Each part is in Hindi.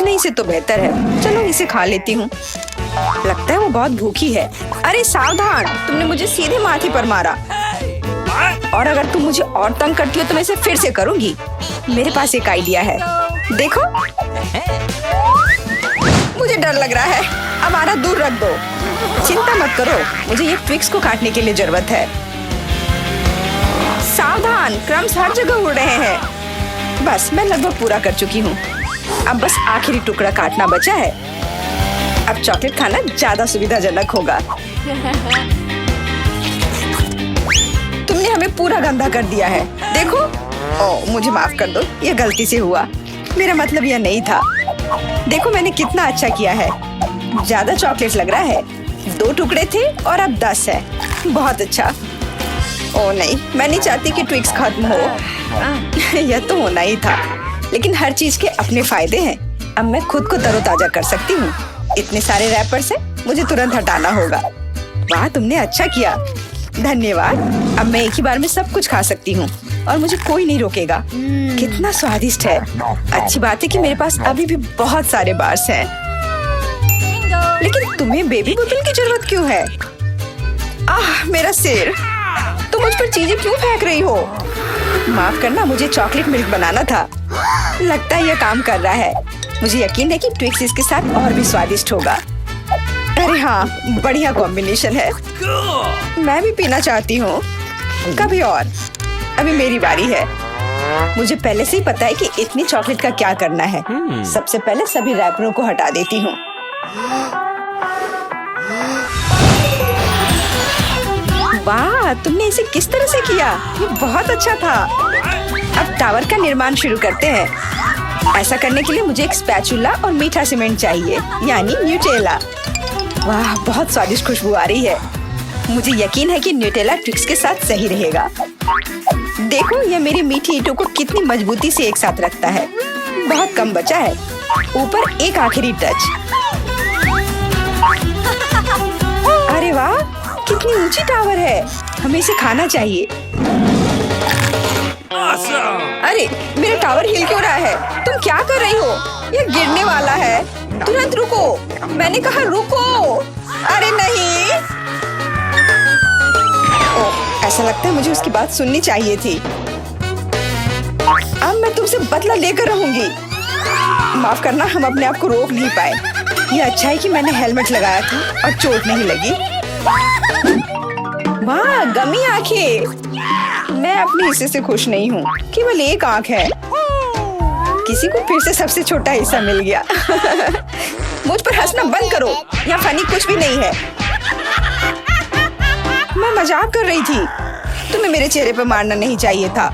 नहीं से तो बेहतर है। चलो इसे खा लेती हूँ। लगता है वो बहुत भूखी है। अरे सावधान, तुमने मुझे सीधे माथे पर मारा। और अगर तुम मुझे और तंग करती हो तो मैं इसे फिर से करूंगी। मेरे पास एक आइडिया है, देखो। मुझे डर लग रहा है, अब आरा दूर रख दो। चिंता मत करो, मुझे ये ट्विक्स को काटने के लिए जरूरत है। सावधान, क्रम्स हर जगह उड़ रहे हैं। बस मैं लगभग पूरा कर चुकी हूँ। अब बस आखिरी टुकड़ा काटना बचा है। अब चॉकलेट खाना ज्यादा सुविधाजनक होगा। तुमने हमें पूरा गंदा कर दिया है, देखो। ओह, मुझे माफ कर दो, ये गलती से हुआ। मेरा मतलब यह नहीं था। देखो मैंने कितना अच्छा किया है। ज्यादा चॉकलेट लग रहा है। 2 टुकड़े थे और अब 10 है। बहुत अच्छा। ओह नहीं, मैं नहीं चाहती कि ट्विक्स खत्म हो। यह तो होना ही था, लेकिन हर चीज के अपने फायदे हैं। अब मैं खुद को तरोताजा कर सकती हूँ। इतने सारे रैपर से मुझे तुरंत हटाना होगा। वाह, तुमने अच्छा किया, धन्यवाद। अब मैं एक ही बार में सब कुछ खा सकती हूँ और मुझे कोई नहीं रोकेगा। कितना स्वादिष्ट है। अच्छी बात है कि मेरे पास अभी भी बहुत सारे बार्स हैं। लेकिन तुम्हें बेबी बोतल की जरूरत क्यों है? आह, मेरा सिर। तुम मुझ पर चीजें क्यों फेंक रही हो? माफ करना, मुझे चॉकलेट मिल्क बनाना था। लगता है यह काम कर रहा है। मुझे यकीन है कि ट्विक्स इसके साथ और भी स्वादिष्ट होगा। अरे हाँ, बढ़िया कॉम्बिनेशन है। मैं भी पीना चाहती हूँ। कभी और। अभी मेरी बारी है। मुझे पहले से ही पता है कि इतनी चॉकलेट का क्या करना है। सबसे पहले सभी रैपरों को हटा देती हूँ। वाह, तुमने इसे किस तरह से किया? ये बहुत अच्छा था। अब टावर का निर्माण शुरू करते हैं। ऐसा करने के लिए मुझे एक स्पैचुला और मीठा सीमेंट चाहिए, यानी न्यूटेला। वाह, बहुत स्वादिष्ट खुशबू आ रही है। मुझे यकीन है कि न्यूटेला ट्विक्स के साथ सही रहेगा। देखो, यह मेरी मीठी ईंटों को कितनी मजबूती से एक साथ रखता है। बहुत कम बचा है। ऊपर एक आखिरी टच। अरे वाह, कितनी ऊंची टावर है। हमें इसे खाना चाहिए। अरे, मेरा टावर हिल क्यों रहा है? तुम क्या कर रही हो? यह गिरने वाला है। तुरंत रुको, मैंने कहा रुको। अरे नहीं। ओह, ऐसा लगता है मुझे उसकी बात सुननी चाहिए थी। अब मैं तुमसे बदला लेकर रहूंगी। माफ करना, हम अपने आप को रोक नहीं पाए। यह अच्छा है कि मैंने हेलमेट लगाया था और चोट नहीं लगी। वाह, गमी आंखें। मैं अपने हिस्से से खुश नहीं हूँ। केवल एक आंख है। किसी को फिर से सबसे छोटा हिस्सा मिल गया। मुझ पर हंसना बंद करो। यहाँ फनी कुछ भी नहीं है। मैं मजाक कर रही थी। तुम्हें मेरे चेहरे पर मारना नहीं चाहिए था।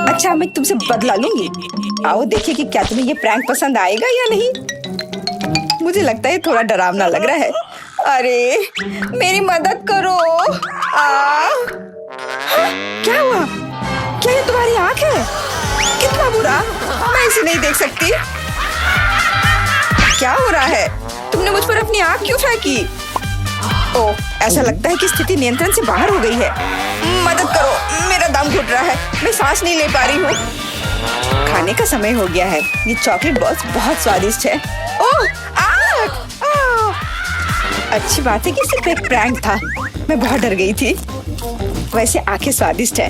अच्छा, मैं तुमसे बदला लूंगी। आओ देखिए कि क्या तुम्हें ये प्रैंक पसंद आएगा या नहीं। मुझे लगता है थोड़ा डरावना लग रहा है। अरे, मेरी मदद करो। क्या हुआ? क्या ये तुम्हारी आँख है? कितना बुरा। मैं इसे नहीं देख सकती। क्या हो रहा है? तुमने मुझ पर अपनी आँख क्यों फेंकी? ओह, ऐसा लगता है कि स्थिति नियंत्रण से बाहर हो गई है। मदद करो, मेरा दम घुट रहा है। मैं सांस नहीं ले पा रही हूँ। खाने का समय हो गया है। ये चॉकलेट बॉल्स बहुत स्वादिष्ट है। ओह, अच्छी बात है कि सिर्फ एक प्रैंक था। मैं बहुत डर गई थी। वैसे आंखें स्वादिष्ट है।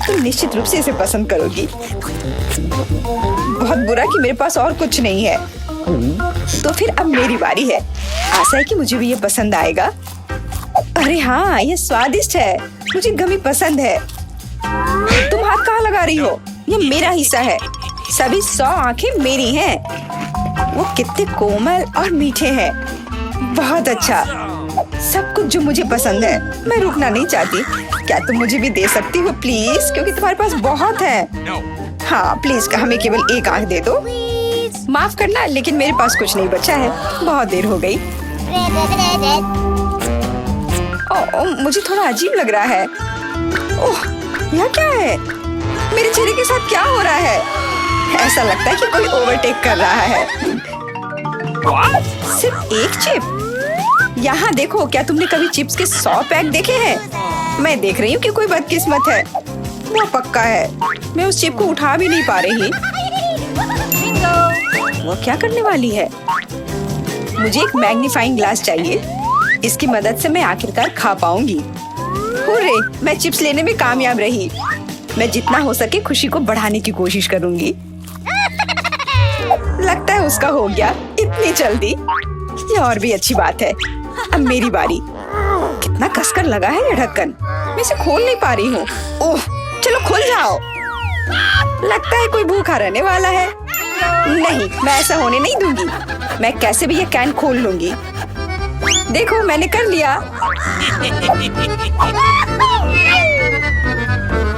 तुम निश्चित रूप से इसे पसंद करोगी। बहुत बुरा कि मेरे पास और कुछ नहीं है। तो फिर अब मेरी बारी है। आशा है कि मुझे भी ये पसंद आएगा। अरे हाँ, ये स्वादिष्ट है। मुझे गमी पसंद है। तुम हाथ कहाँ लगा रही हो? ये मेरा हिस्सा है। सभी 100 आंखें मेरी हैं। वो कितने कोमल और मीठे हैं। बहुत अच्छा, सब कुछ जो मुझे पसंद है। मैं रुकना नहीं चाहती। क्या तुम मुझे भी दे सकती हो प्लीज? क्योंकि तुम्हारे पास बहुत है। हाँ प्लीज, हमें केवल एक आंख दे दो। माफ करना, लेकिन मेरे पास कुछ नहीं बचा है। बहुत देर हो गई। मुझे थोड़ा अजीब लग रहा है। ओह, यह क्या है? मेरे चेहरे के साथ क्या हो रहा है? ऐसा लगता है कि कोई ओवरटेक कर रहा है। सिर्फ एक चिप? यहाँ देखो, क्या तुमने कभी चिप्स के 100 पैक देखे हैं? मैं देख रही हूँ कि कोई बदकिस्मत है। वो पक्का है। मैं उस चिप को उठा भी नहीं पा रही। वो क्या करने वाली है? मुझे एक मैग्नीफाइंग ग्लास चाहिए। इसकी मदद से मैं आखिरकार खा पाऊंगी। हुर्रे, मैं चिप्स लेने में कामयाब रही। मैं जितना हो सके खुशी को बढ़ाने की कोशिश करूंगी। लगता है उसका हो गया इतनी जल्दी। ये और भी अच्छी बात है। अब मेरी बारी। कितना कसकर लगा है ये ढक्कन। मैं इसे खोल नहीं पा रही हूँ। ओह, चलो खुल जाओ। लगता है कोई भूखा रहने वाला है। नहीं, मैं ऐसा होने नहीं दूंगी। मैं कैसे भी ये कैन खोल लूंगी। देखो, मैंने कर लिया।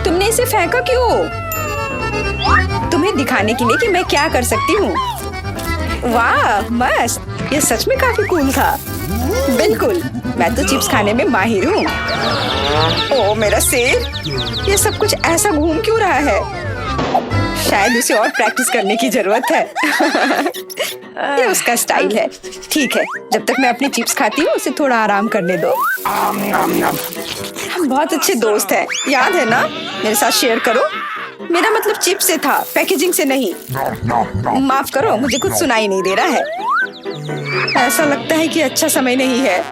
तुमने इसे फेंका क्यों? तुम्हें दिखाने के लिए कि मैं क्या कर सकती हूँ। वाह, मस्त। ये सच में काफी कूल था। बिल्कुल, मैं तो चिप्स खाने में माहिर हूँ। ओह मेरा सिर, ये सब कुछ ऐसा घूम क्यों रहा है? शायद उसे और प्रैक्टिस करने की जरूरत है। ये उसका स्टाइल है। ठीक है, जब तक मैं अपनी चिप्स खाती हूँ उसे थोड़ा आराम करने दो। हम बहुत अच्छे दोस्त हैं, याद है ना? मेरे साथ शेयर करो। मेरा मतलब चिप्स से था, पैकेजिंग से नहीं। माफ करो, मुझे कुछ सुनाई नहीं दे रहा है। ऐसा लगता है कि अच्छा समय नहीं है।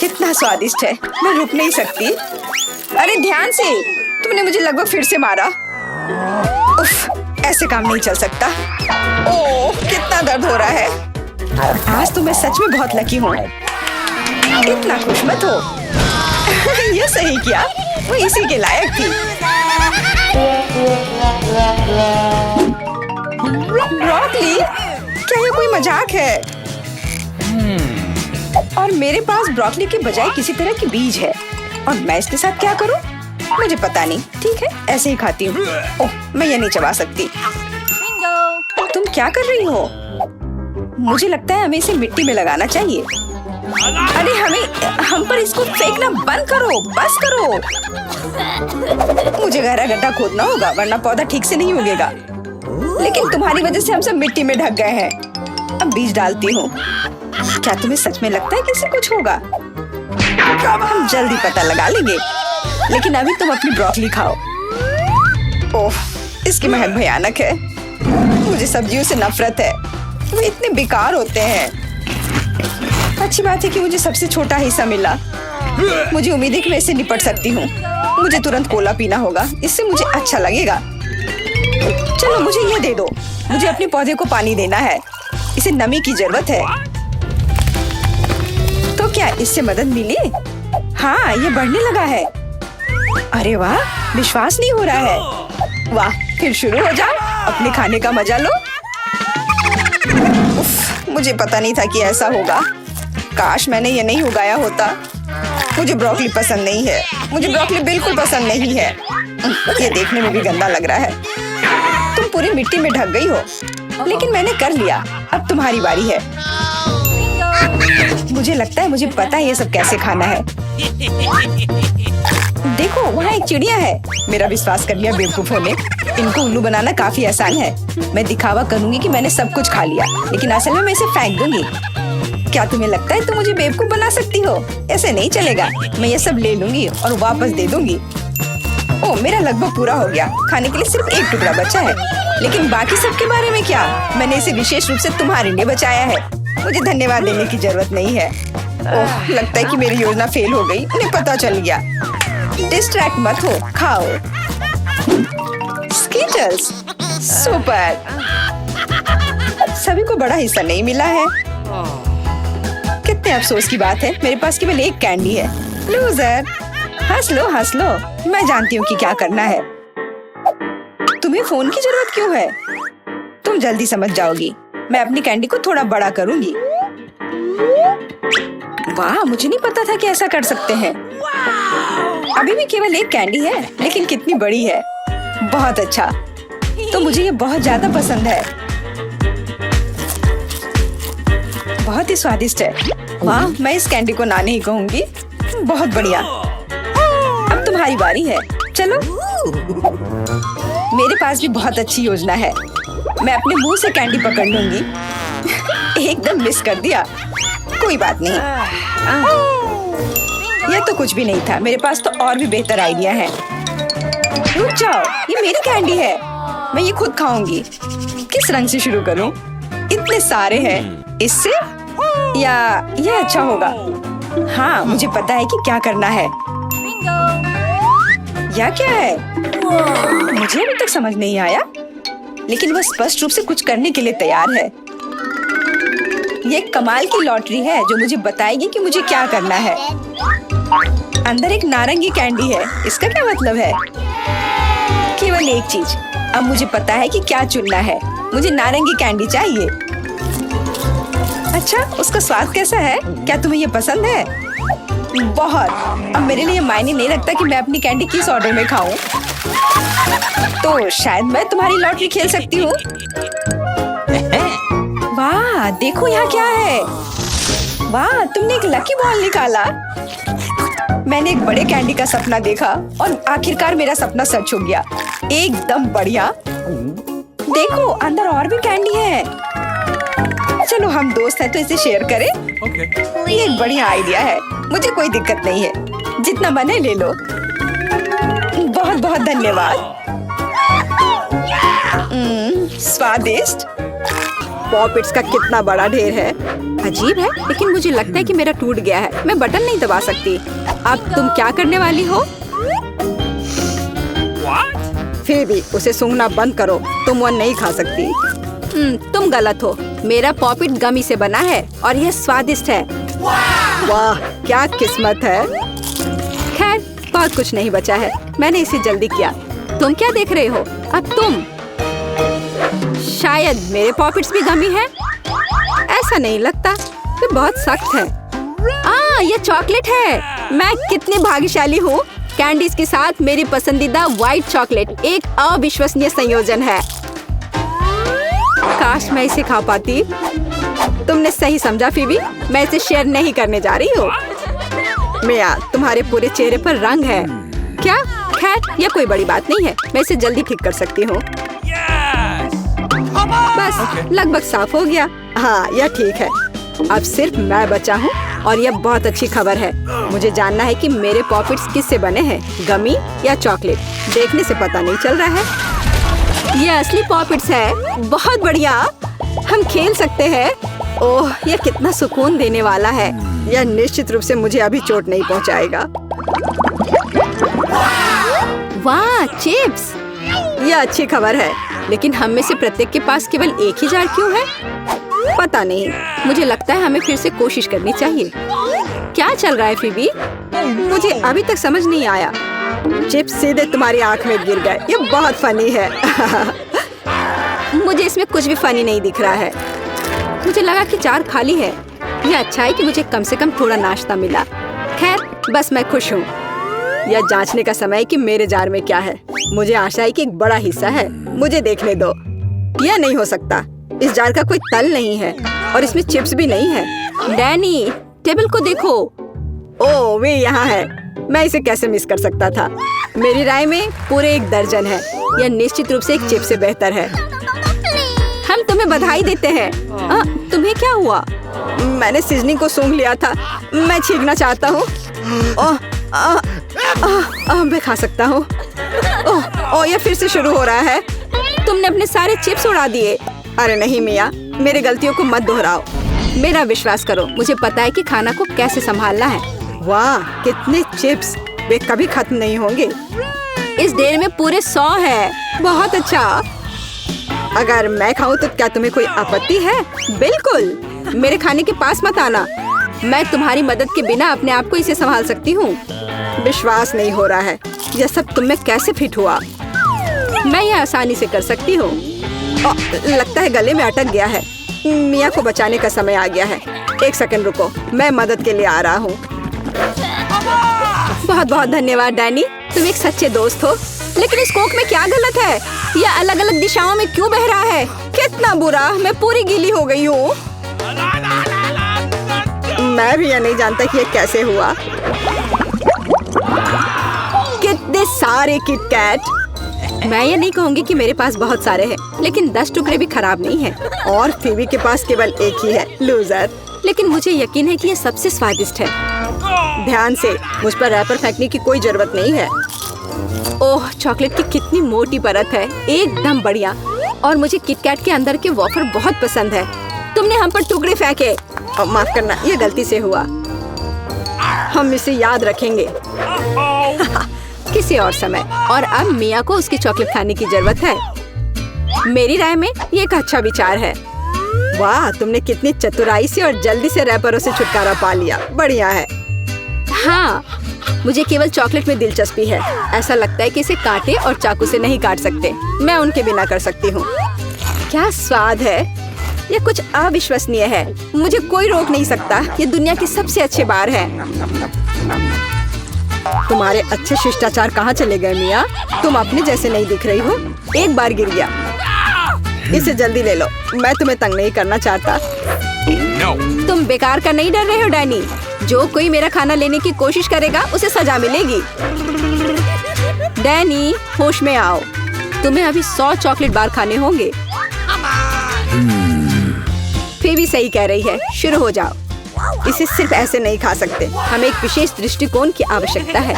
कितना स्वादिष्ट है, मैं रुक नहीं सकती। अरे ध्यान से, तुमने मुझे लगभग फिर से मारा। उफ, ऐसे काम नहीं चल सकता। ओह, कितना दर्द हो रहा है। आज तो मैं सच में बहुत लकी हूँ। इतना खुश मत हो। ये सही किया, वो इसी के लायक थी। ब्रोकली, क्या ये कोई मजाक है? और मेरे पास ब्रोकली के बजाय किसी तरह की बीज है और मैं इसके साथ क्या करूं? मुझे पता नहीं। ठीक है, ऐसे ही खाती हूँ। ओह, मैं ये नहीं चबा सकती। तुम क्या कर रही हो? मुझे लगता है हमें इसे मिट्टी में लगाना चाहिए। अरे हम पर इसको फेंकना बंद करो, बस करो। मुझे गहरा गड्ढा खोदना होगा वरना पौधा ठीक से नहीं उगेगा। लेकिन तुम्हारी वजह से हम सब मिट्टी में ढक गए हैं। अब बीज डालती हूँ। क्या तुम्हें सच में लगता है कि इससे कुछ होगा? हम जल्दी पता लगा लेंगे। लेकिन अभी तुम अपनी ब्रोकली खाओ। ओह, इसकी महक भयानक है। मुझे सब्जियों से नफरत है, वे इतने बेकार होते हैं। अच्छी बात है कि मुझे सबसे छोटा हिस्सा मिला। मुझे उम्मीद है कि मैं इससे निपट सकती हूँ। मुझे तुरंत कोला पीना होगा, इससे मुझे अच्छा लगेगा। चलो मुझे ये दे दो। मुझे अपने पौधे को पानी देना है, इसे नमी की जरूरत है। तो क्या इससे मदद मिली? हाँ, ये बढ़ने लगा है। अरे वाह, विश्वास नहीं हो रहा है। वाह, फिर शुरू हो जाओ, अपने खाने का मजा लो। उफ, मुझे पता नहीं था कि ऐसा होगा। काश मैंने ये नहीं उगाया होता। मुझे ब्रोकली पसंद नहीं है। मुझे ब्रोकली बिल्कुल पसंद नहीं है। ये देखने में भी गंदा लग रहा है। तुम पूरी मिट्टी में ढक गई हो, लेकिन मैंने कर लिया। अब तुम्हारी बारी है। मुझे लगता है मुझे पता है ये सब कैसे खाना है। देखो, वहाँ एक चिड़िया है। मेरा विश्वास कर लिया बेवकूफों ने। इनको उल्लू बनाना काफी आसान है। मैं दिखावा करूंगी कि मैंने सब कुछ खा लिया, लेकिन असल में मैं इसे फेंक दूंगी। क्या तुम्हें लगता है तुम मुझे बेवकूफ बना सकती हो? ऐसे नहीं चलेगा। मैं ये सब ले लूंगी और वापस दे दूंगी। ओह, मेरा लगभग पूरा हो गया। खाने के लिए सिर्फ एक टुकड़ा बचा है। लेकिन बाकी सब के बारे में क्या? मैंने इसे विशेष रूप से तुम्हारे लिए बचाया है। मुझे धन्यवाद देने की जरूरत नहीं है। ओह, लगता है कि मेरी योजना फेल हो गई। उन्हें पता चल गया। डिस्ट्रैक्ट मत हो, खाओ। Skittles, super. सभी को बड़ा हिस्सा नहीं मिला है। कितने अफसोस की बात है, मेरे पास केवल एक कैंडी है। लूजर, हंस लो हंस लो। मैं जानती हूँ कि क्या करना है। तुम्हें फोन की जरूरत क्यों है? तुम जल्दी समझ जाओगी। मैं अपनी कैंडी को थोड़ा बड़ा करूंगी। वाह, मुझे नहीं पता था कि ऐसा कर सकते हैं। अभी भी केवल एक कैंडी है, लेकिन कितनी बड़ी है। बहुत अच्छा, तो मुझे ये बहुत ज्यादा पसंद है। बहुत ही स्वादिष्ट है। वाह, मैं इस कैंडी को ना नहीं कहूंगी। बहुत बढ़िया। अब तुम्हारी बारी है। चलो, मेरे पास भी बहुत अच्छी योजना है। मैं अपने मुंह से कैंडी पकड़ लूंगी। एकदम मिस कर दिया। कोई बात नहीं। यह तो कुछ भी नहीं था। मेरे पास तो और भी बेहतर आइडिया है। रुक जाओ, ये मेरी कैंडी है। मैं ये खुद खाऊंगी। किस रंग से शुरू करूं? इतने सारे हैं। इससे या ये अच्छा होगा? हाँ, मुझे पता है कि क्या करना है। यह क्या है? मुझे अभी तक समझ नहीं आया, लेकिन वह स्पष्ट रूप से कुछ करने के लिए तैयार है। ये एक कमाल की लॉटरी है जो मुझे बताएगी कि मुझे क्या करना है। अंदर एक नारंगी कैंडी है। इसका क्या मतलब है? केवल एक चीज। अब मुझे पता है कि क्या चुनना है। मुझे नारंगी कैंडी चाहिए। अच्छा, उसका स्वाद कैसा है? क्या तुम्हें ये पसंद है? बहुत। अब मेरे लिए मायने नहीं रखता कि मैं अपनी कैंडी किस ऑर्डर में खाऊं। तो शायद मैं तुम्हारी लॉटरी खेल सकती हूँ। वाह, देखो यहाँ क्या है। वाह, तुमने एक लकी बॉल निकाला। मैंने एक बड़े कैंडी का सपना देखा और आखिरकार मेरा सपना सच हो गया। एकदम बढ़िया। देखो, अंदर और भी कैंडी है। चलो, हम दोस्त हैं तो इसे शेयर करें। ये एक बढ़िया आइडिया है। मुझे कोई दिक्कत नहीं है। जितना बने ले लो। बहुत बहुत धन्यवाद। स्वादिष्ट। पॉपिट्स का कितना बड़ा ढेर है। अजीब है, लेकिन मुझे लगता है कि मेरा टूट गया है। मैं बटन नहीं दबा सकती। अब तुम क्या करने वाली हो? फेबी, उसे सूंघना बंद करो। तुम वो नहीं खा सकती। तुम गलत हो। मेरा पॉपिट गमी से बना है और यह स्वादिष्ट है। वाह, क्या किस्मत है। खैर, बहुत कुछ नहीं बचा है। मैंने इसे जल्दी किया। तुम क्या देख रहे हो? अब तुम। शायद मेरे पॉपिट्स भी गमी है। ऐसा नहीं लगता। ये बहुत सख्त है। ये चॉकलेट है। मैं कितनी भाग्यशाली हूँ। कैंडीज के साथ मेरी पसंदीदा व्हाइट चॉकलेट एक अविश्वसनीय संयोजन है। काश मैं इसे खा पाती। तुमने सही समझा फीबी। मैं इसे शेयर नहीं करने जा रही हूँ। मिया, तुम्हारे पूरे चेहरे पर रंग है। क्या? खैर, यह कोई बड़ी बात नहीं है। मैं इसे जल्दी ठीक कर सकती हूँ। बस लगभग साफ हो गया। हाँ, यह ठीक है। अब सिर्फ मैं बचा हूँ और यह बहुत अच्छी खबर है। मुझे जानना है कि मेरे पॉपिट्स किससे बने हैं, गमी या चॉकलेट। देखने से पता नहीं चल रहा है। ये असली पॉपिट्स है। बहुत बढ़िया। हम खेल सकते हैं। ओह, यह कितना सुकून देने वाला है। यह निश्चित रूप से मुझे अभी चोट नहीं पहुंचाएगा। वाह, चिप्स। यह अच्छी खबर है, लेकिन हम में से प्रत्येक के पास केवल एक ही जार क्यों है? पता नहीं। मुझे लगता है हमें फिर से कोशिश करनी चाहिए। क्या चल रहा है फीबी? मुझे अभी तक समझ नहीं आया। चिप्स सीधे तुम्हारी आंख में गिर गए। ये बहुत फनी है। मुझे इसमें कुछ भी फनी नहीं दिख रहा है। मुझे लगा कि जार खाली है। यह अच्छा है कि मुझे कम से कम थोड़ा नाश्ता मिला। खैर, बस मैं खुश हूँ। यह जांचने का समय है कि मेरे जार में क्या है। मुझे आशा है कि एक बड़ा हिस्सा है। मुझे देखने दो। यह नहीं हो सकता। इस जार का कोई तल नहीं है और इसमें चिप्स भी नहीं है। डैनी, टेबल को देखो। ओह, वे यहाँ है। मैं इसे कैसे मिस कर सकता था? मेरी राय में पूरे 1 दर्जन है। यह निश्चित रूप से एक चिप्स से बेहतर है। हम तुम्हें बधाई देते हैं। तुम्हें क्या हुआ? मैंने सीजनिंग को सूंघ लिया था। मैं छींकना चाहता हूँ। मैं खा सकता हूँ। ओह, यह फिर से शुरू हो रहा है। तुमने अपने सारे चिप्स उड़ा दिए। अरे नहीं मिया, मेरी गलतियों को मत दोहराओ। मेरा विश्वास करो, मुझे पता है कि खाना को कैसे संभालना है। वाह, कितने चिप्स। वे कभी खत्म नहीं होंगे। इस ढेर में पूरे 100 है। बहुत अच्छा। अगर मैं खाऊं तो क्या तुम्हें कोई आपत्ति है? बिल्कुल। मेरे खाने के पास मत आना। मैं तुम्हारी मदद के बिना अपने आप को इसे संभाल सकती हूँ। विश्वास नहीं हो रहा है। यह सब तुम में कैसे फिट हुआ? मैं यह आसानी से कर सकती हूँ। लगता है गले में अटक गया है। मिया को बचाने का समय आ गया है। 1 सेकंड रुको, मैं मदद के लिए आ रहा हूँ। बहुत बहुत धन्यवाद डैनी, तुम एक सच्चे दोस्त हो। लेकिन इस कोक में क्या गलत है? यह अलग अलग दिशाओं में क्यों बह रहा है? कितना बुरा, मैं पूरी गीली हो गई हूँ। मैं भी यह नहीं जानता कि यह कैसे हुआ। कितने सारे किटकैट। मैं ये नहीं कहूँगी कि मेरे पास बहुत सारे हैं, लेकिन 10 टुकड़े भी खराब नहीं हैं। और फीबी के पास केवल एक ही है। लूजर। लेकिन मुझे यकीन है कि ये सबसे स्वादिष्ट है। ध्यान से, मुझ पर रैपर फेंकने की कोई जरूरत नहीं है। ओह, चॉकलेट की कितनी मोटी परत है, एकदम बढ़िया। और मुझे किटकैट के अंदर के वॉफर बहुत पसंद है। तुमने हम पर टुकड़े फेंके। माफ करना, ये गलती से हुआ। हम इसे याद रखेंगे किसी और समय। और अब मिया को उसकी चॉकलेट खाने की जरूरत है। मेरी राय में ये एक अच्छा विचार है। वाह, तुमने कितनी चतुराई से और जल्दी से रैपरों से छुटकारा पा लिया। बढ़िया है। हाँ, मुझे केवल चॉकलेट में दिलचस्पी है। ऐसा लगता है कि इसे कांटे और चाकू से नहीं काट सकते। मैं उनके बिना कर सकती हूँ। क्या स्वाद है, ये कुछ अविश्वसनीय है। मुझे कोई रोक नहीं सकता। ये दुनिया के सबसे अच्छे बार है। तुम्हारे अच्छे शिष्टाचार कहाँ चले गए मिया? तुम अपने जैसे नहीं दिख रही हो। एक बार गिर गया। इसे जल्दी ले लो, मैं तुम्हें तंग नहीं करना चाहता। तुम बेकार का नहीं डर रहे हो डैनी? जो कोई मेरा खाना लेने की कोशिश करेगा उसे सजा मिलेगी। डैनी, होश में आओ। तुम्हें अभी 100 चॉकलेट बार खाने होंगे। फेबी सही कह रही है, शुरू हो जाओ। इसे सिर्फ ऐसे नहीं खा सकते। हमें एक विशेष दृष्टिकोण की आवश्यकता है।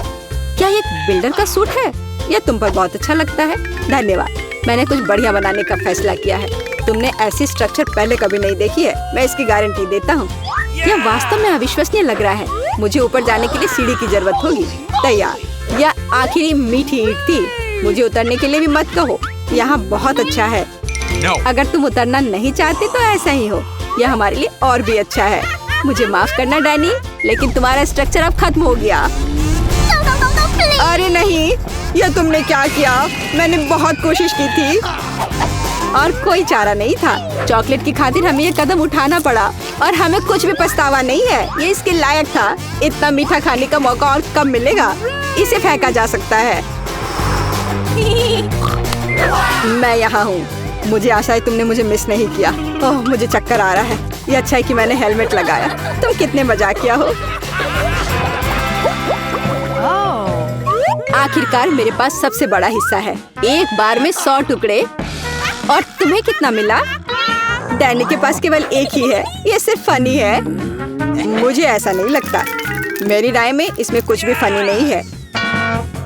क्या ये एक बिल्डर का सूट है? यह तुम पर बहुत अच्छा लगता है। धन्यवाद। मैंने कुछ बढ़िया बनाने का फैसला किया है। तुमने ऐसी स्ट्रक्चर पहले कभी नहीं देखी है। मैं इसकी गारंटी देता हूँ। यह वास्तव में अविश्वसनीय लग रहा है। मुझे ऊपर जाने के लिए सीढ़ी की जरूरत होगी। तैयार। यह आखिरी मीठी ईंट थी। मुझे उतरने के लिए भी मत कहो। यहाँ बहुत अच्छा है। अगर तुम उतरना नहीं चाहते तो ऐसा ही हो। यह हमारे लिए और भी अच्छा है। मुझे माफ करना डैनी, लेकिन तुम्हारा स्ट्रक्चर अब खत्म हो गया। अरे नहीं, यह तुमने क्या किया? मैंने बहुत कोशिश की थी और कोई चारा नहीं था। चॉकलेट की खातिर हमें ये कदम उठाना पड़ा और हमें कुछ भी पछतावा नहीं है। ये इसके लायक था। इतना मीठा खाने का मौका और कब मिलेगा? इसे फेंका जा सकता है। मैं यहाँ हूँ। मुझे आशा है तुमने मुझे मिस नहीं किया। ओह, मुझे चक्कर आ रहा है। ये अच्छा है कि मैंने हेलमेट लगाया। तुम कितने मजाकिया हो। आखिरकार मेरे पास सबसे बड़ा हिस्सा है। एक बार में 100 टुकड़े। और तुम्हें कितना मिला? डैनी के पास केवल एक ही है। ये सिर्फ फनी है। मुझे ऐसा नहीं लगता। मेरी राय में इसमें कुछ भी फनी नहीं है।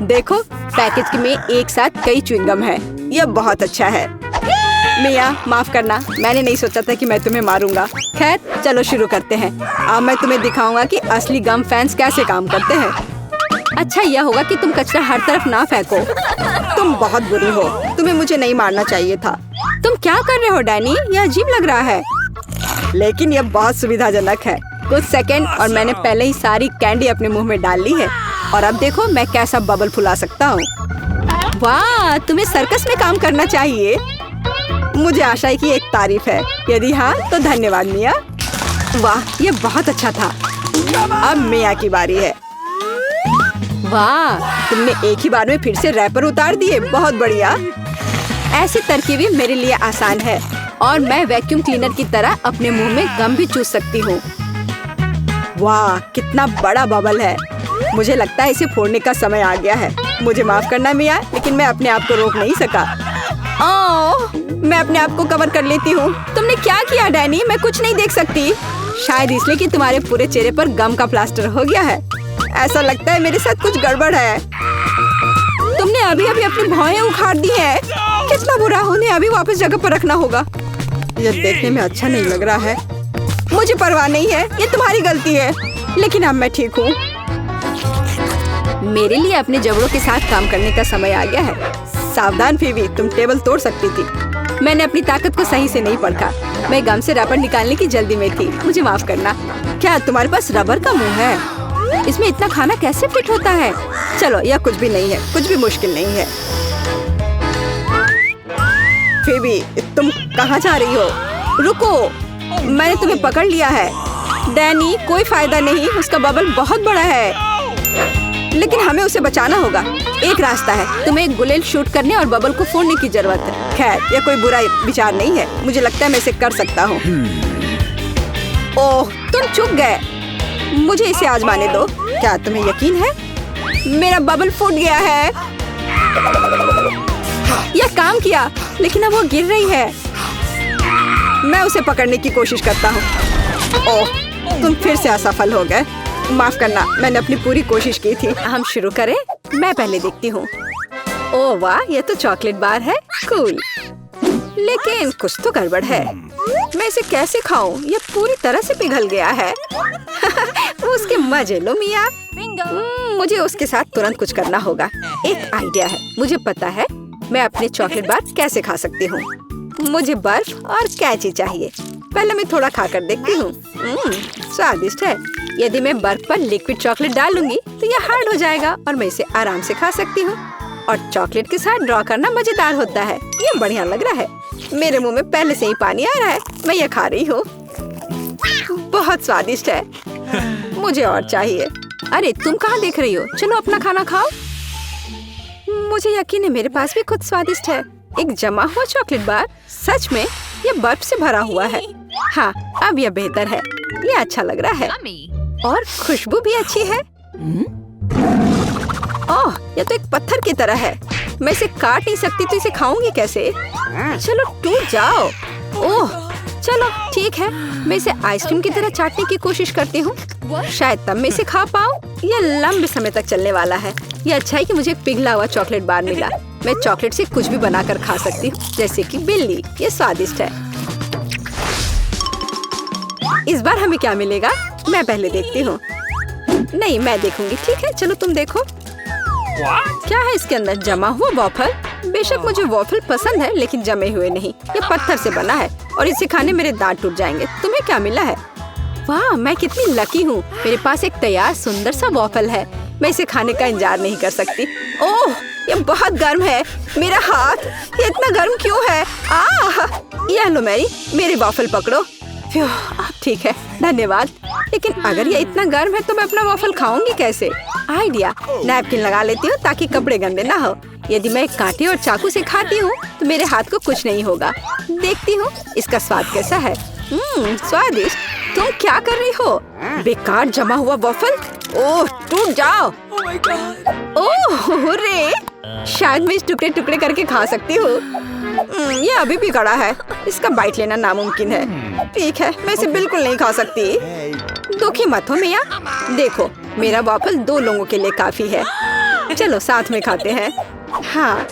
देखो, पैकेज में एक साथ कई च्युइंगम है। यह बहुत अच्छा है। मिया, माफ करना, मैंने नहीं सोचा था कि मैं तुम्हें मारूंगा। खैर, चलो शुरू करते हैं। अब मैं तुम्हें दिखाऊंगा कि असली गम फैंस कैसे काम करते हैं। अच्छा यह होगा कि तुम कचरा हर तरफ ना फेंको। तुम बहुत बुरी हो। तुम्हें मुझे नहीं मारना चाहिए था। तुम क्या कर रहे हो डैनी? यह अजीब लग रहा है। लेकिन यह बहुत सुविधाजनक है। कुछ सेकंड और मैंने पहले ही सारी कैंडी अपने मुंह में डाल ली है। और अब देखो मैं कैसा बबल फुला सकता हूँ। वाह, तुम्हें सर्कस में काम करना चाहिए। मुझे आशा है कि एक तारीफ है। यदि हाँ तो धन्यवाद मिया। वाह, ये बहुत अच्छा था। अब मिया की बारी है। वाह, तुमने एक ही बार में फिर से रैपर उतार दिए। बहुत बढ़िया। ऐसी तरकीबें मेरे लिए आसान है और मैं वैक्यूम क्लीनर की तरह अपने मुंह में गम भी चूस सकती हूँ। वाह, कितना बड़ा बबल है। मुझे लगता है इसे फोड़ने का समय आ गया है। मुझे माफ करना मिया, लेकिन मैं अपने आप को रोक नहीं सका। ओह, मैं अपने आप को कवर कर लेती हूँ। तुमने क्या किया डैनी? मैं कुछ नहीं देख सकती। शायद इसलिए कि तुम्हारे पूरे चेहरे पर गम का प्लास्टर हो गया है। ऐसा लगता है मेरे साथ कुछ गड़बड़ है। तुमने अभी अभी अपनी भौहें उखाड़ दी हैं। कितना बुरा। उन्हें अभी वापस जगह पर रखना होगा। यह देखने में अच्छा नहीं लग रहा है। मुझे परवाह नहीं है, ये तुम्हारी गलती है। लेकिन अब मैं ठीक हूँ। मेरे लिए अपने जबड़ों के साथ काम करने का समय आ गया है। सावधान फेबी, तुम टेबल तोड़ सकती थी। मैंने अपनी ताकत को सही से नहीं परखा। मैं गम से रबर निकालने की जल्दी में थी। मुझे माफ करना। क्या तुम्हारे पास रबर का मुंह है? इसमें इतना खाना कैसे फिट होता है? चलो, यह कुछ भी नहीं है। कुछ भी मुश्किल नहीं है। फेबी, तुम कहाँ जा रही हो? रुको, मैंने तुम्हें पकड़ लिया है। डैनी, कोई फायदा नहीं। उसका बबल बहुत बड़ा है, लेकिन हमें उसे बचाना होगा। एक रास्ता है। तुम्हें एक गुलेल शूट करने और बबल को फोड़ने की जरूरत है। खैर, यह कोई बुरा विचार नहीं है। मुझे लगता है मैं इसे कर सकता हूँ। ओह, तुम चुप गए। मुझे इसे आजमाने दो। क्या तुम्हें यकीन है? मेरा बबल फूट गया है। यह काम किया, लेकिन अब वो गिर रही है। मैं उसे पकड़ने की कोशिश करता हूँ। ओह, तुम फिर से असफल हो गए। माफ करना, मैंने अपनी पूरी कोशिश की थी। हम शुरू करें? मैं पहले देखती हूँ। ओह वाह, ये तो चॉकलेट बार है। कूल। लेकिन कुछ तो गड़बड़ है। मैं इसे कैसे खाऊं? ये पूरी तरह से पिघल गया है। उसके मजे लो मिया। मुझे उसके साथ तुरंत कुछ करना होगा। एक आइडिया है। मुझे पता है मैं अपने चॉकलेट बार कैसे खा सकती हूँ। मुझे बर्फ और कैची चाहिए। पहले मैं थोड़ा खाकर देखती हूँ। स्वादिष्ट है। यदि मैं बर्फ पर लिक्विड चॉकलेट डालूंगी तो यह हार्ड हो जाएगा और मैं इसे आराम से खा सकती हूँ। और चॉकलेट के साथ ड्रॉ करना मजेदार होता है। ये बढ़िया लग रहा है। मेरे मुंह में पहले से ही पानी आ रहा है। मैं ये खा रही हूँ। बहुत स्वादिष्ट है। मुझे और चाहिए। अरे तुम कहाँ देख रही हो? चलो अपना खाना खाओ। मुझे यकीन है मेरे पास भी कुछ स्वादिष्ट है। एक जमा हुआ चॉकलेट बार। सच में ये बर्फ से भरा हुआ है। हाँ, अब यह बेहतर है। ये अच्छा लग रहा है और खुशबू भी अच्छी है। ओह, ये तो एक पत्थर की तरह है। मैं इसे काट नहीं सकती तो इसे खाऊंगी कैसे? चलो टूट जाओ। ओह, चलो ठीक है। मैं इसे आइसक्रीम की तरह चाटने की कोशिश करती हूँ। शायद तब मैं इसे खा पाऊँ। यह लंबे समय तक चलने वाला है। ये अच्छा है कि मुझे पिघला हुआ चॉकलेट बार मिला। मैं चॉकलेट से कुछ भी बनाकर खा सकती हूँ, जैसे कि बिल्ली। ये स्वादिष्ट है। इस बार हमें क्या मिलेगा? मैं पहले देखती हूँ। नहीं, मैं देखूंगी। ठीक है, चलो तुम देखो। क्या है इसके अंदर? जमा हुआ वॉफल। बेशक मुझे वॉफल पसंद है, लेकिन जमे हुए नहीं। ये पत्थर से बना है और इसे खाने मेरे दांत टूट जाएंगे। तुम्हें क्या मिला है? वाह, मैं कितनी लकी हूँ। मेरे पास एक तैयार सुंदर सा वॉफल है। मैं इसे खाने का इंतजार नहीं कर सकती। ओह, ये बहुत गर्म है। मेरा हाथ, ये इतना गर्म क्यों है? ये लो मेरे वॉफल पकड़ो। ठीक है, धन्यवाद। लेकिन अगर ये इतना गर्म है तो मैं अपना वॉफल खाऊंगी कैसे? आइडिया, नैपकिन लगा लेती हूँ ताकि कपड़े गंदे ना हो। यदि मैं कांटे और चाकू से खाती हूँ तो मेरे हाथ को कुछ नहीं होगा। देखती हूँ इसका स्वाद कैसा है। स्वादिष्ट। तुम क्या कर रही हो? बेकार जमा हुआ वॉफल। ओह, टूट जाओ। ओह रे, शायद मैं इस टुकड़े टुकड़े करके खा सकती हूँ। ये अभी भी कड़ा है। इसका बाइट लेना नामुमकिन है। ठीक है, मैं इसे बिल्कुल नहीं खा सकती। दुखी मत हो मिया। देखो, मेरा वॉफल 2 लोगों के लिए काफी है। चलो साथ में खाते हैं। हाँ,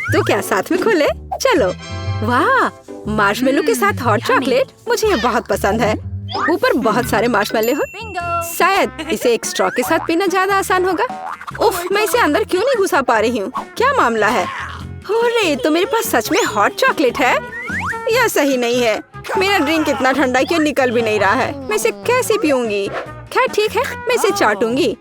तो क्या साथ में खोले? चलो। वाह, मार्शमेलो के साथ हॉट चॉकलेट। मुझे ये बहुत पसंद है। ऊपर बहुत सारे मार्शमेलो हो। शायद इसे एक स्ट्रॉ के साथ पीना ज्यादा आसान होगा। उफ, मैं इसे अंदर क्यों नहीं घुसा पा रही हूँ? क्या मामला है? अरे, तो मेरे पास सच में हॉट चॉकलेट है। यह सही नहीं है। मेरा ड्रिंक इतना ठंडा कि निकल भी नहीं रहा है। मैं इसे कैसे पीऊंगी? खैर ठीक है, मैं इसे चाटूंगी।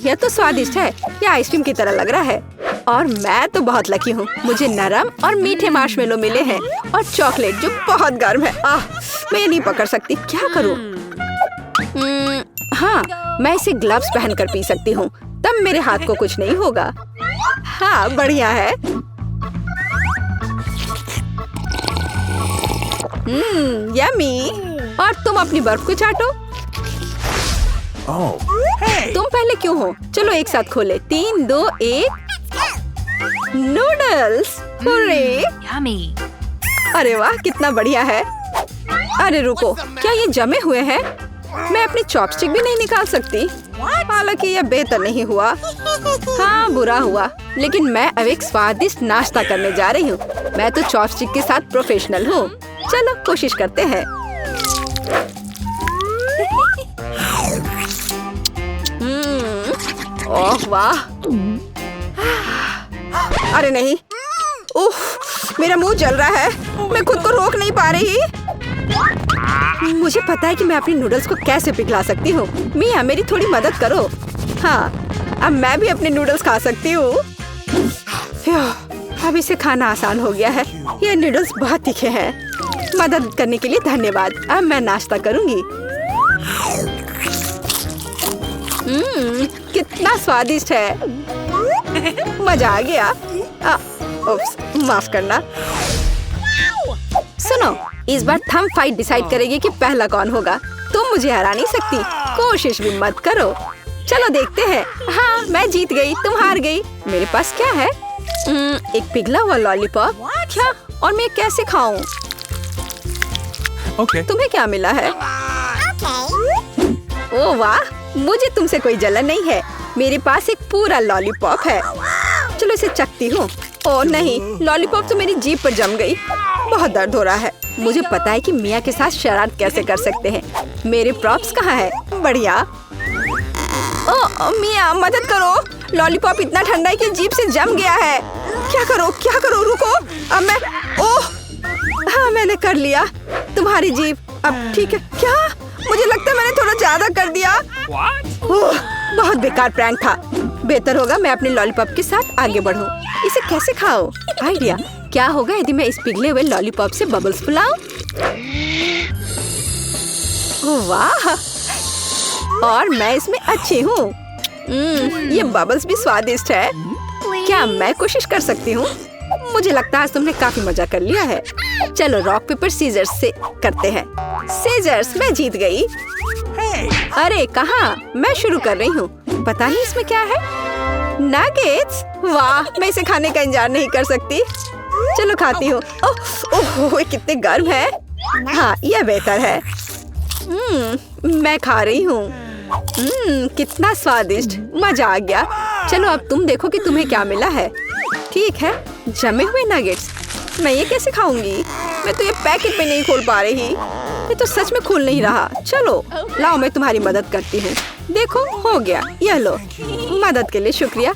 यह तो स्वादिष्ट है। यह आइसक्रीम की तरह लग रहा है। और मैं तो बहुत लकी हूँ। मुझे नरम और मीठे मार्शमेलो मिले हैं और चॉकलेट जो बहुत गर्म है। मैं ये नहीं पकड़ सकती। क्या करूँ? हाँ, मैं इसे ग्लव्स पहनकर पी सकती हूँ। तब मेरे हाथ को कुछ नहीं होगा। हाँ, बढ़िया है। यम्मी। और तुम अपनी बर्फ को चाटो। तुम पहले क्यों हो? चलो एक साथ खोले। 3, 2, 1। नूडल्स। अरे वाह, कितना बढ़िया है। अरे रुको, क्या ये जमे हुए हैं? मैं अपनी चॉपस्टिक भी नहीं निकाल सकती। हालांकि यह बेहतर नहीं हुआ। हाँ, बुरा हुआ। लेकिन मैं अब एक स्वादिष्ट नाश्ता करने जा रही हूँ। मैं तो चॉपस्टिक के साथ प्रोफेशनल हूँ। चलो कोशिश करते हैं। ओह वाह। अरे नहीं। उफ, मेरा मुंह जल रहा है। मैं खुद को रोक नहीं पा रही। मुझे पता है कि मैं अपनी नूडल्स को कैसे पिघला सकती हूँ। मिया, मेरी थोड़ी मदद करो। हाँ, अब मैं भी अपने नूडल्स खा सकती हूँ। अब इसे खाना आसान हो गया है। ये नूडल्स बहुत तीखे हैं। मदद करने के लिए धन्यवाद। अब मैं नाश्ता करूँगी। कितना स्वादिष्ट है। मजा आ गया। उप्स, माफ करना। सुनो, इस बार थंब फाइट डिसाइड करेगी कि पहला कौन होगा। तुम मुझे हरा नहीं सकती। कोशिश भी मत करो। चलो देखते हैं। हाँ, मैं जीत गई, तुम हार गई। मेरे पास क्या है? एक पिघला हुआ लॉलीपॉप। क्या? और मैं कैसे खाऊं? तुम्हें क्या मिला है? ओह वाह, मुझे तुमसे कोई जलन नहीं है। मेरे पास एक पूरा लॉलीपॉप है। चलो इसे चखती हूँ। ओह नहीं, लॉलीपॉप तो मेरी जीभ पर जम गई। बहुत दर्द हो रहा है। मुझे पता है कि मिया के साथ शरारत कैसे कर सकते हैं। मेरे प्रॉप्स कहाँ है? बढ़िया। ओह मिया मदद करो, लॉलीपॉप इतना ठंडा है कि जीभ से जम गया है। क्या करो, रुको। अब मैं ओह हाँ मैंने कर लिया। तुम्हारी जीभ अब ठीक है क्या? मुझे लगता है मैंने थोड़ा ज्यादा कर दिया। ओह बहुत बेकार प्रैंक था। बेहतर होगा मैं अपने लॉलीपॉप के साथ आगे बढ़ूं। इसे कैसे खाओ? आइडिया। क्या होगा यदि मैं इस पिघले हुए लॉलीपॉप से बबल्स फुलाऊं? ओह वाह, और मैं इसमें अच्छी हूँ। ये बबल्स भी स्वादिष्ट है। क्या मैं कोशिश कर सकती हूँ? मुझे लगता है आज तुमने काफी मजा कर लिया है। चलो रॉक पेपर सीजर्स से करते हैं। सीजर्स, मैं जीत गई। अरे कहाँ? मैं शुरू कर रही हूँ। पता नहीं इसमें क्या है। नगेट्स, वाह मैं इसे खाने का इंतजार नहीं कर सकती। चलो खाती हूँ। ओह कितने गर्म है। हाँ यह बेहतर है। मैं खा रही हूँ। कितना स्वादिष्ट, मजा आ गया। चलो अब तुम देखो कि तुम्हें क्या मिला है। ठीक है, जमे हुए नगेट्स। मैं ये कैसे खाऊंगी? मैं तो ये पैकेट में नहीं खोल पा रही। ये तो सच में खुल नहीं रहा। चलो लाओ मैं तुम्हारी मदद करती हूँ। देखो हो गया। यह लो। मदद के लिए शुक्रिया।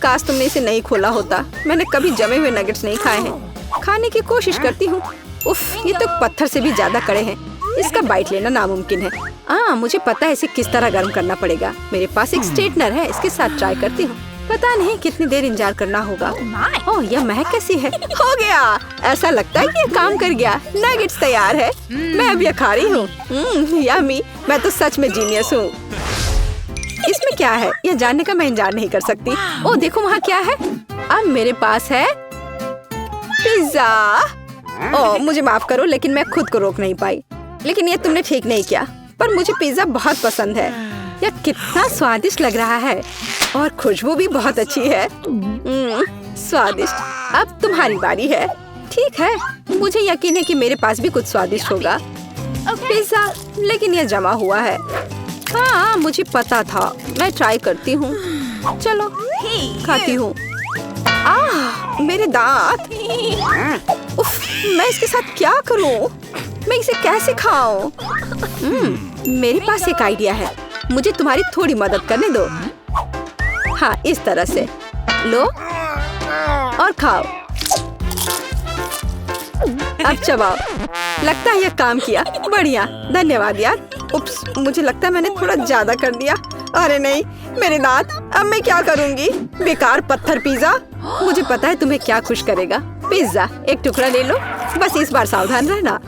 काश तुमने इसे नहीं खोला होता। मैंने कभी जमे हुए नगेट्स नहीं खाए हैं। खाने की कोशिश करती हूँ। उफ, ये तो पत्थर से भी ज्यादा कड़े हैं। इसका बाइट लेना नामुमकिन है। मुझे पता है इसे किस तरह गर्म करना पड़ेगा। मेरे पास एक स्ट्रेटनर है, इसके साथ ट्राई करती हूँ। पता नहीं कितनी देर इंतजार करना होगा। ओह यह महक कैसी है। हो गया। ऐसा लगता है कि ये काम कर गया। नगेट्स तैयार है। मैं अब यह खा रही हूँ। यम्मी, मैं तो सच में जीनियस हूँ। इसमें क्या है यह जानने का मैं इंतजार नहीं कर सकती। ओह देखो वहाँ क्या है। अब मेरे पास है पिज्जा। ओह मुझे माफ करो, लेकिन मैं खुद को रोक नहीं पाई। लेकिन ये तुमने ठीक नहीं किया। पर मुझे पिज्जा बहुत पसंद है। यह कितना स्वादिष्ट लग रहा है और खुशबू भी बहुत अच्छी है। स्वादिष्ट। अब तुम्हारी बारी है। ठीक है, मुझे यकीन है कि मेरे पास भी कुछ स्वादिष्ट होगा। पिज्जा, लेकिन यह जमा हुआ है। हाँ मुझे पता था। मैं ट्राई करती हूँ। चलो खाती हूँ। मेरे दांत। उफ, मैं इसके साथ क्या करूँ? मैं इसे कैसे खाऊं? मेरे पास एक आइडिया है। मुझे तुम्हारी थोड़ी मदद करने दो। हाँ इस तरह से लो और खाओ। अब चबाओ। लगता है यह काम किया। बढ़िया, धन्यवाद यार। उप्स, मुझे लगता है मैंने थोड़ा ज्यादा कर दिया। अरे नहीं, मेरे दांत। अब मैं क्या करूंगी? बेकार पत्थर पिज्जा। मुझे पता है तुम्हें क्या खुश करेगा। पिज्जा, एक टुकड़ा ले लो। बस इस बार सावधान रहना।